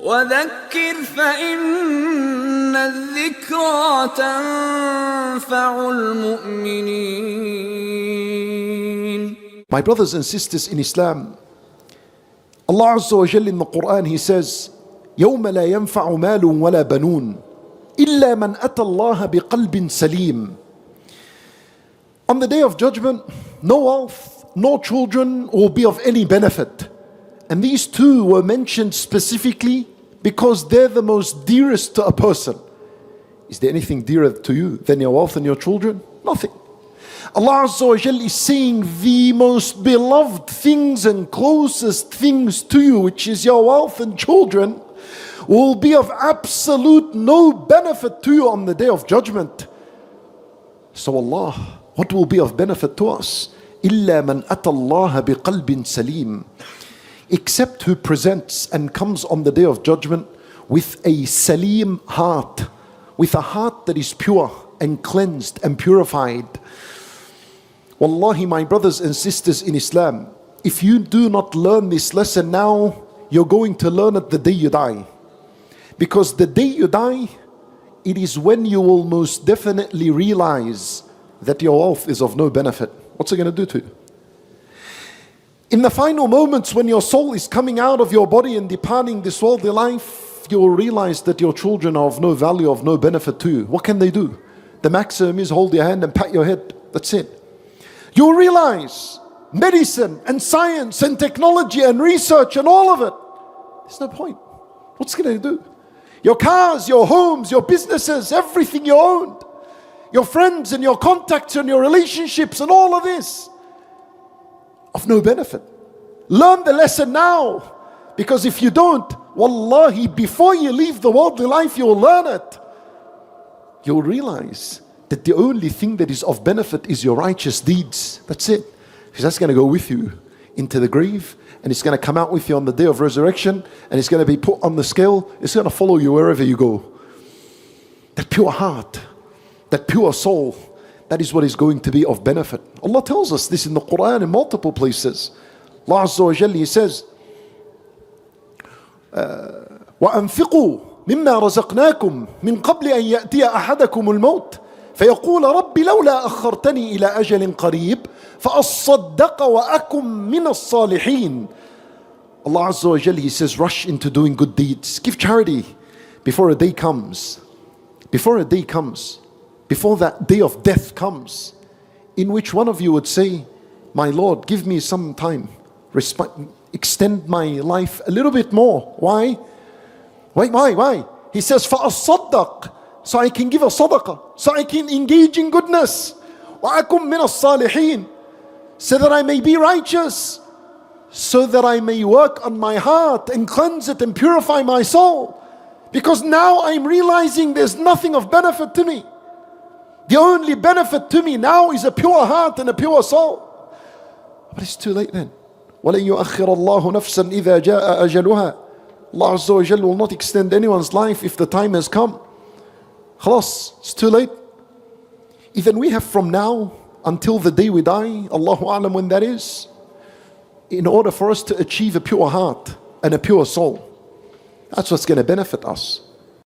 وذكر فإن الذكرى تنفع المؤمنين. My brothers and sisters in Islam, Allah Azza wa Jalla in the Qur'an, He says, يَوْمَ لَا يَنْفَعُ مَالٌ وَلَا بَنُونَ إِلَّا مَنْ أَتَى اللَّهَ بِقَلْبٍ سَلِيمٍ. On the day of judgment, no wealth, no children will be of any benefit. And these two were mentioned specifically because they're the most dearest to a person. Is there anything dearer to you than your wealth and your children? Nothing. Allah Azza wa Jalla is saying the most beloved things and closest things to you, which is your wealth and children, will be of absolute no benefit to you on the day of judgment. So Allah, what will be of benefit to us? إِلَّا مَنْ أَتَى اللَّهَ بِقَلْبٍ سَلِيمٍ. Except who presents and comes on the day of judgment with a salim heart, with a heart that is pure and cleansed and purified. Wallahi, my brothers and sisters in Islam, if you do not learn this lesson now, you're going to learn it the day you die. Because the day you die, it is when you will most definitely realize that your wealth is of no benefit. What's it going to do to you? In the final moments when your soul is coming out of your body and departing this worldly life, you will realize that your children are of no value, of no benefit to you. What can they do? The maximum is hold your hand and pat your head. That's it. You'll realize medicine and science and technology and research and all of it, there's no point. What's it going to do? Your cars, your homes, your businesses, everything you owned, your friends and your contacts and your relationships and all of this, of no benefit. Learn the lesson now, because if you don't, wallahi, before you leave the worldly life, you'll learn it. You'll realize that the only thing that is of benefit is your righteous deeds. That's it. Because that's going to go with you into the grave, and it's going to come out with you on the day of resurrection, and it's going to be put on the scale. It's going to follow you wherever you go. That pure heart, that pure soul, that is what is going to be of benefit. Allah tells us this in the Qur'an in multiple places. Allah Azza wa Jalla, He says, وَأَنفِقُوا مِمَّا رَزَقْنَاكُمْ مِنْ قَبْلِ أَنْ يَأْتِيَ أَحَدَكُمُ الْمَوْتِ فيقول رب لولا أخرتني إلى أجل قريب فأصدق وأكن من الصالحين. Allah Azza wa Jalla, He says, rush into doing good deeds. Give charity before a day comes. Before a day comes. Before that day of death comes, in which one of you would say, my Lord, give me some time. Extend my life a little bit more. Why? Why? He says, فَأَصَّدَّقْ, so I can give a sadaqah, so I can engage in goodness. وَأَكُمْ مِنَ الصَّالِحِينَ, so that I may be righteous, so that I may work on my heart and cleanse it and purify my soul. Because now I'm realizing there's nothing of benefit to me. The only benefit to me now is a pure heart and a pure soul. But it's too late then. وَلَنْ يُؤَخِّرَ اللَّهُ نَفْسًا إِذَا جَاءَ أَجَلُهَا. Allah Azza wa Jalla will not extend anyone's life if the time has come. Khalas, it's too late. Even we have from now until the day we die, Allahu A'lam when that is, in order for us to achieve a pure heart and a pure soul. That's what's going to benefit us.